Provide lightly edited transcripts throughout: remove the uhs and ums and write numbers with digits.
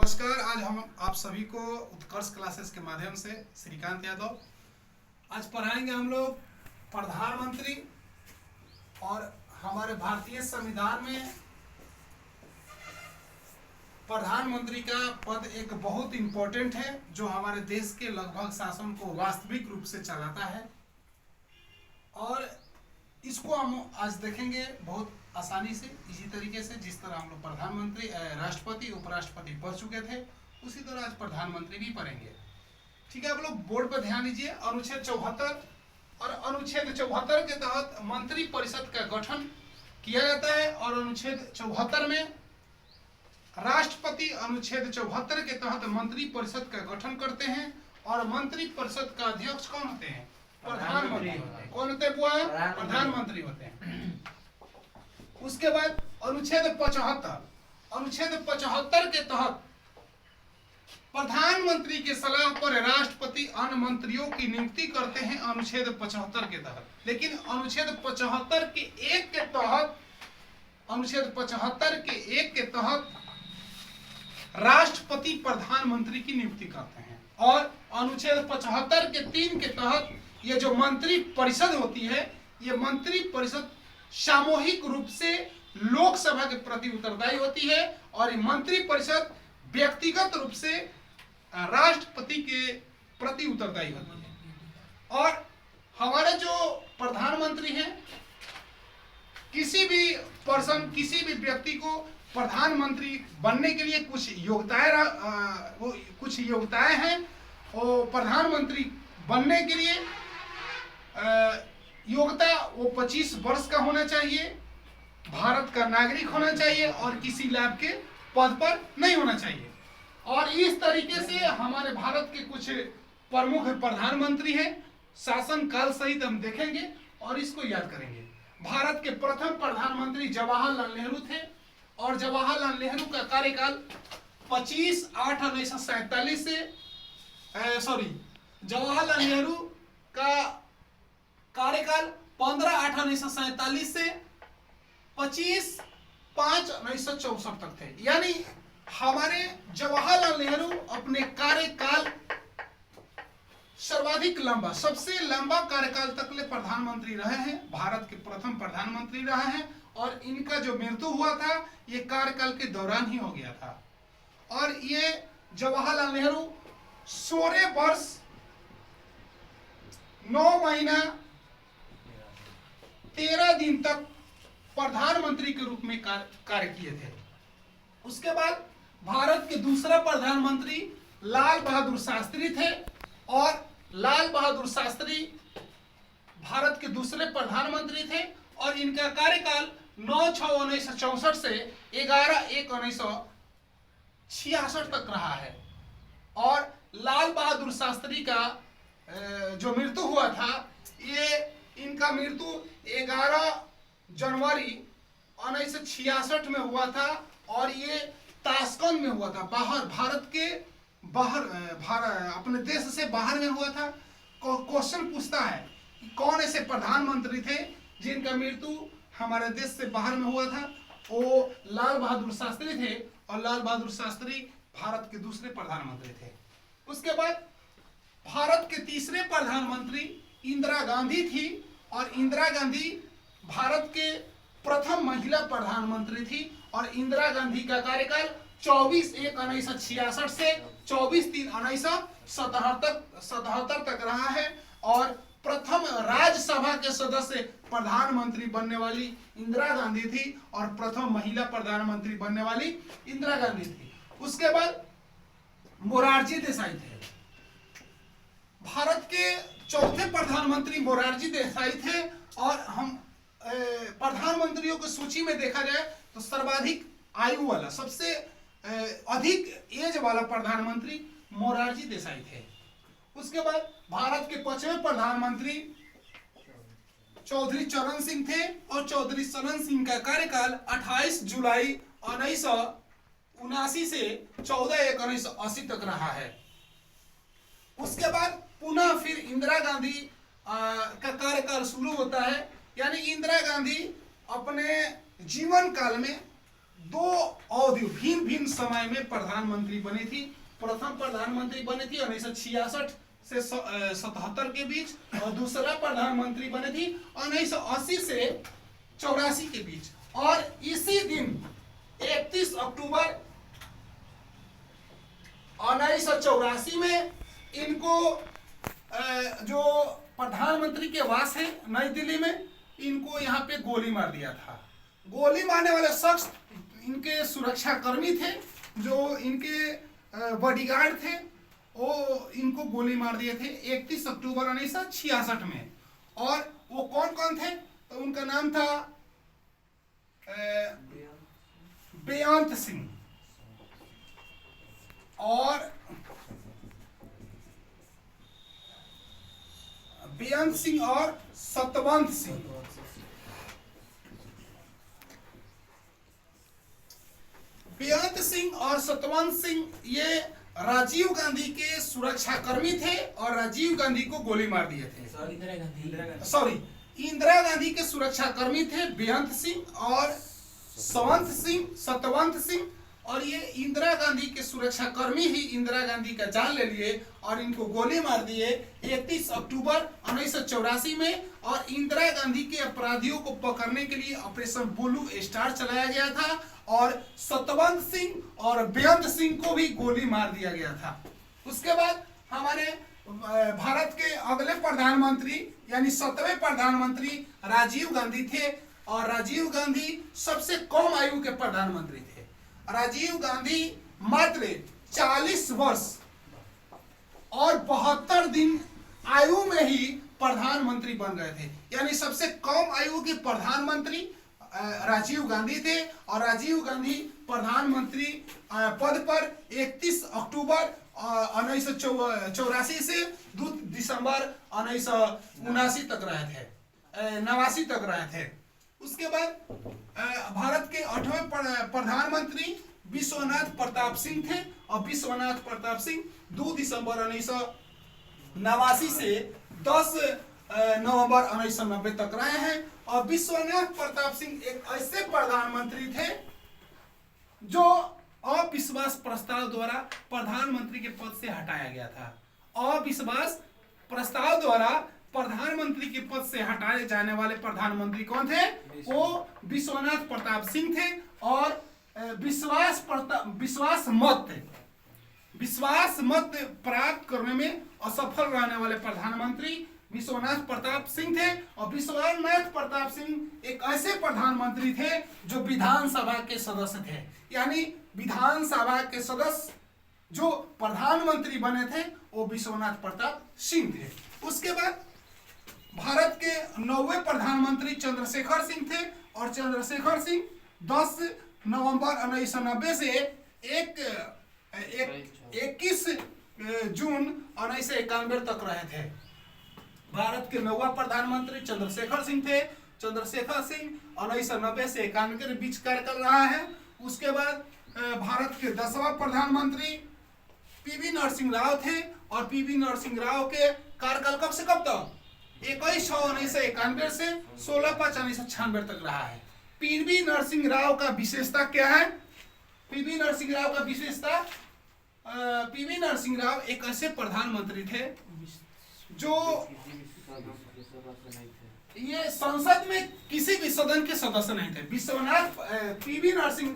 नमस्कार। आज हम आप सभी को उत्कर्ष क्लासेस के माध्यम से श्रीकांत यादव आज पढ़ाएंगे हम लोग प्रधानमंत्री। और हमारे भारतीय संविधान में प्रधानमंत्री का पद एक बहुत इम्पोर्टेंट है, जो हमारे देश के लगभग शासन को वास्तविक रूप से चलाता है। और इसको हम आज देखेंगे बहुत आसानी से, इसी तरीके से जिस तरह हम लोग प्रधानमंत्री, राष्ट्रपति, उपराष्ट्रपति पढ़ चुके थे, उसी तरह आज प्रधानमंत्री भी पढ़ेंगे। ठीक है, आप लोग बोर्ड पर ध्यान दीजिए। अनुच्छेद 74 और अनुच्छेद 74 के तहत मंत्री परिषद का गठन किया जाता है। और अनुच्छेद 74 में राष्ट्रपति अनुच्छेद 74 के तहत मंत्री परिषद का गठन करते हैं। और मंत्री परिषद का अध्यक्ष कौन होते हैं? प्रधानमंत्री होते हैं। कौन होते हैं? प्रधानमंत्री होते हैं। उसके बाद अनुच्छेद 75 के तहत प्रधानमंत्री के सलाह पर राष्ट्रपति अन्य मंत्रियों की नियुक्ति करते हैं, अनुच्छेद 75 के तहत। लेकिन अनुच्छेद 75 के एक के तहत राष्ट्रपति प्रधानमंत्री की नियुक्ति करते हैं। और अनुच्छेद 75 के 3 के तहत ये जो मंत्री परिषद होती है, ये मंत्री परिषद सामूहिक रूप से लोकसभा के प्रति उत्तरदायी होती है। और मंत्री परिषद व्यक्तिगत रूप से राष्ट्रपति के प्रति उत्तरदायी होती है। और हमारे जो प्रधानमंत्री हैं, किसी भी पर्सन, किसी भी व्यक्ति को प्रधानमंत्री बनने के लिए कुछ योग्यताएं हैं। और प्रधानमंत्री बनने के लिए योग्यता वो 25 वर्ष का होना चाहिए, भारत का नागरिक होना चाहिए और किसी लाभ के पद पर नहीं होना चाहिए। और इस तरीके से हमारे भारत के कुछ प्रमुख प्रधानमंत्री हैं, शासन काल सहित हम देखेंगे और इसको याद करेंगे। भारत के प्रथम प्रधानमंत्री जवाहरलाल नेहरू थे। और जवाहरलाल नेहरू का कार्यकाल 25/8/1947 से जवाहरलाल नेहरू का कार्यकाल 15/8/1947 से 25/5/1964 तक थे। यानी हमारे जवाहरलाल नेहरू अपने कार्यकाल सर्वाधिक लंबा, सबसे लंबा कार्यकाल तक ले प्रधानमंत्री रहे हैं, भारत के प्रथम प्रधानमंत्री रहे हैं। और इनका जो मृत्यु हुआ था, ये कार्यकाल के दौरान ही हो गया था। और ये जवाहरलाल नेहरू 16 वर्ष 9 महीना 13 दिन तक प्रधानमंत्री के रूप में कार्य किए थे। उसके बाद भारत के दूसरा प्रधानमंत्री लाल बहादुर शास्त्री थे। और लाल बहादुर शास्त्री भारत के दूसरे प्रधानमंत्री थे। और इनका कार्यकाल 9/6/1964 से 11/1/1966 तक रहा है। और लाल बहादुर शास्त्री का जो मृत्यु हुआ था, ये इनका मृत्यु 11 जनवरी 1966 में हुआ था। और ये ताशकंद में हुआ था, भारत के बाहर, अपने देश से बाहर में हुआ था। क्वेश्चन पूछता है कि कौन ऐसे प्रधानमंत्री थे जिनका मृत्यु हमारे देश से बाहर में हुआ था? वो लाल बहादुर शास्त्री थे। और लाल बहादुर शास्त्री भारत के दूसरे प्रधानमंत्री थे। उसके बाद भारत के तीसरे प्रधानमंत्री इंदिरा गांधी थी। और इंदिरा गांधी भारत के प्रथम महिला प्रधानमंत्री थी। और इंदिरा गांधी का कार्यकाल 24/1/1966 से 24/3/1977 तक रहा है। और प्रथम राज्यसभा के सदस्य प्रधानमंत्री बनने वाली इंदिरा गांधी थी। और प्रथम महिला प्रधानमंत्री बनने वाली इंदिरा गांधी थी। उसके बाद मोरारजी देसाई थे। भारत के चौथे प्रधानमंत्री मोरारजी देसाई थे। और हम प्रधानमंत्रियों की सूची में देखा जाए तो सर्वाधिक आयु वाला, सबसे अधिक एज वाला प्रधानमंत्री मोरारजी देसाई थे। उसके बाद भारत के 5वें प्रधानमंत्री चौधरी चरण सिंह थे। और चौधरी चरण सिंह का कार्यकाल 28 जुलाई 1979 से 14/1/1980 तक रहा है। उसके बाद पुनः फिर इंदिरा गांधी का कार्यकाल शुरू होता है। यानी इंदिरा गांधी अपने जीवन काल में दो अवधि भिन्न भिन्न समय में प्रधानमंत्री बनी थी। प्रथम प्रधानमंत्री बनी थी 1966 से 77 के बीच, और दूसरा प्रधानमंत्री बने थी 1980 से 84 के बीच। और इसी दिन 31 अक्टूबर 1984 में इनको जो प्रधानमंत्री के वास है नई दिल्ली में, इनको यहाँ पे गोली मार दिया था। गोली मारने वाले शख्स इनके सुरक्षा कर्मी थे, जो इनके बॉडीगार्ड थे, वो इनको गोली मार दिए थे 31 अक्टूबर 1966 में। और वो कौन कौन थे? तो उनका नाम था बेअंत सिंह और सतवंत सिंह। बेअंत सिंह और सतवंत सिंह ये राजीव गांधी के सुरक्षा कर्मी थे और राजीव गांधी को गोली मार दिए थे। इंदिरा गांधी के सुरक्षा कर्मी थे बेअंत सिंह और सतवंत सिंह। और ये इंदिरा गांधी के सुरक्षा कर्मी ही इंदिरा गांधी का जान ले लिए और इनको गोली मार दिए 31 अक्टूबर 1984 में। और इंदिरा गांधी के अपराधियों को पकड़ने के लिए ऑपरेशन ब्लू स्टार चलाया गया था और सतवंत सिंह और बेअंत सिंह को भी गोली मार दिया गया था। उसके बाद हमारे भारत के अगले प्रधानमंत्री यानी 7वें प्रधानमंत्री राजीव गांधी थे। और राजीव गांधी सबसे कम आयु के प्रधानमंत्री थे। राजीव गांधी मात्र 40 वर्ष और 72 दिन आयु में ही प्रधानमंत्री बन गए थे। यानी सबसे कम आयु के प्रधानमंत्री राजीव गांधी थे। और राजीव गांधी प्रधानमंत्री पद पर 31 अक्टूबर 1984 से 2 दिसंबर 1979 तक रहे थे, 89 तक रहे थे। उसके बाद भारत के 8वें प्रधानमंत्री विश्वनाथ प्रताप सिंह थे। और विश्वनाथ प्रताप सिंह 2 दिसंबर 1989 से 10 नवंबर 1990 तक रहे हैं। और विश्वनाथ प्रताप सिंह एक ऐसे प्रधानमंत्री थे जो अविश्वास प्रस्ताव द्वारा प्रधानमंत्री के पद से हटाया गया था। अविश्वास प्रस्ताव द्वारा प्रधानमंत्री के पद से हटाए जाने वाले प्रधानमंत्री कौन थे? वो विश्वनाथ प्रताप सिंह थे। और विश्वास मत प्राप्त करने में असफल रहने वाले प्रधानमंत्री विश्वनाथ प्रताप सिंह थे। और विश्वनाथ प्रताप सिंह एक ऐसे प्रधानमंत्री थे जो विधानसभा के सदस्य थे। यानी विधानसभा के सदस्य जो प्रधानमंत्री बने थे वो विश्वनाथ प्रताप सिंह थे। उसके बाद भारत के 9वें प्रधानमंत्री चंद्रशेखर सिंह थे। और चंद्रशेखर सिंह 10 नवंबर 1990 से 21 जून 1991 तक रहे थे। भारत के 9वां प्रधानमंत्री चंद्रशेखर सिंह थे। चंद्रशेखर सिंह 1990 से 91 के बीच कार्य कर रहा है। उसके बाद भारत के 10वां प्रधानमंत्री पीवी नरसिंह राव थे। और पीवी नरसिंह राव के कार्यकाल कब से कब तक? 21 से 16/5/1996 तक रहा है। पीवी नरसिंह राव का विशेषता क्या है? पीवी नरसिंह राव का विशेषता, पीवी नरसिंह राव एक ऐसे प्रधानमंत्री थे जो ये संसद में किसी भी सदन के सदस्य नहीं थे। पीवी नरसिंह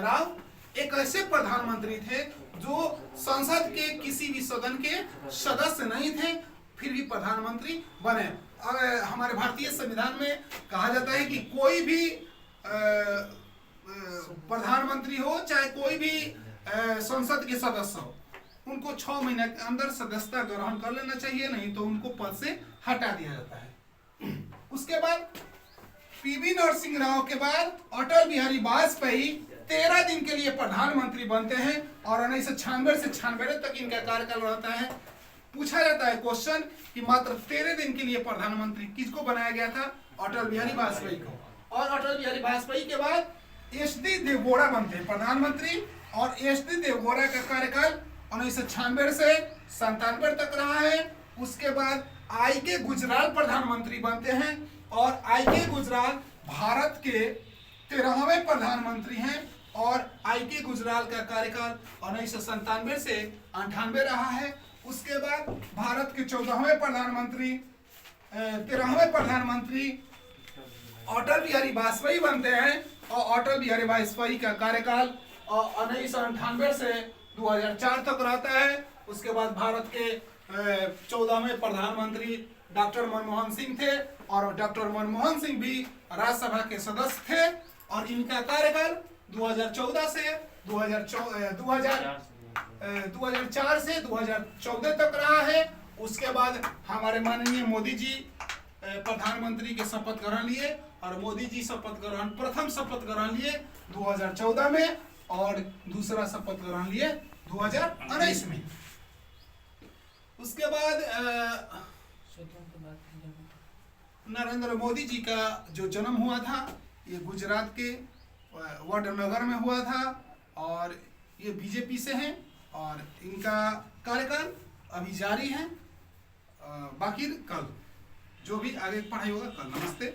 राव एक ऐसे प्रधानमंत्री थे जो संसद के किसी भी सदन के सदस्य नहीं थे, फिर भी प्रधानमंत्री बने। हमारे भारतीय संविधान में कहा जाता है कि कोई भी प्रधानमंत्री हो चाहे कोई भी संसद के सदस्य हो, उनको 6 महीने के अंदर सदस्यता ग्रहण कर लेना चाहिए, नहीं तो उनको पद से हटा दिया जाता है। उसके बाद पीवी नरसिंह राव के बाद अटल बिहारी वाजपेयी 13 दिन के लिए प्रधानमंत्री बनते हैं। और 1996 से 96 तक इनका कार्यकाल रहता है। पूछा जाता है क्वेश्चन कि मात्र 13 दिन के लिए प्रधानमंत्री किसको बनाया गया था? अटल बिहारी वाजपेयी को। और अटल बिहारी वाजपेयी के बाद एच.डी. देवगौड़ा बनते हैं प्रधानमंत्री। और एच.डी. देवगौड़ा का कार्यकाल 1996 से 97 तक रहा है। उसके बाद आई.के. गुजराल प्रधानमंत्री बनते हैं। और आई.के. गुजराल भारत के 13वें प्रधानमंत्री हैं। और आई.के. गुजराल का कार्यकाल 1997 से 98 रहा है। उसके बाद भारत के 13वें प्रधानमंत्री अटल बिहारी वाजपेयी बनते हैं और अटल बिहारी वाजपेयी का कार्यकाल 1998 से 2004 तक रहता है। उसके बाद भारत के 14वें प्रधानमंत्री डॉक्टर मनमोहन सिंह थे और डॉक्टर मनमोहन सिंह भी राज्यसभा के सदस्य थे और इनका कार्यकाल 2004 से 2014 तक रहा है। उसके बाद हमारे माननीय मोदी जी प्रधानमंत्री के शपथ ग्रहण लिए और मोदी जी प्रथम शपथ ग्रहण लिए 2014 में और दूसरा शपथ ग्रहण लिए 2019 में। उसके बाद नरेंद्र मोदी जी का जो जन्म हुआ था ये गुजरात के वडनगर में हुआ था और ये बीजेपी से हैं और इनका कार्यकाल अभी जारी है। बाकी कल जो भी आगे पढ़ाई होगा कल। नमस्ते।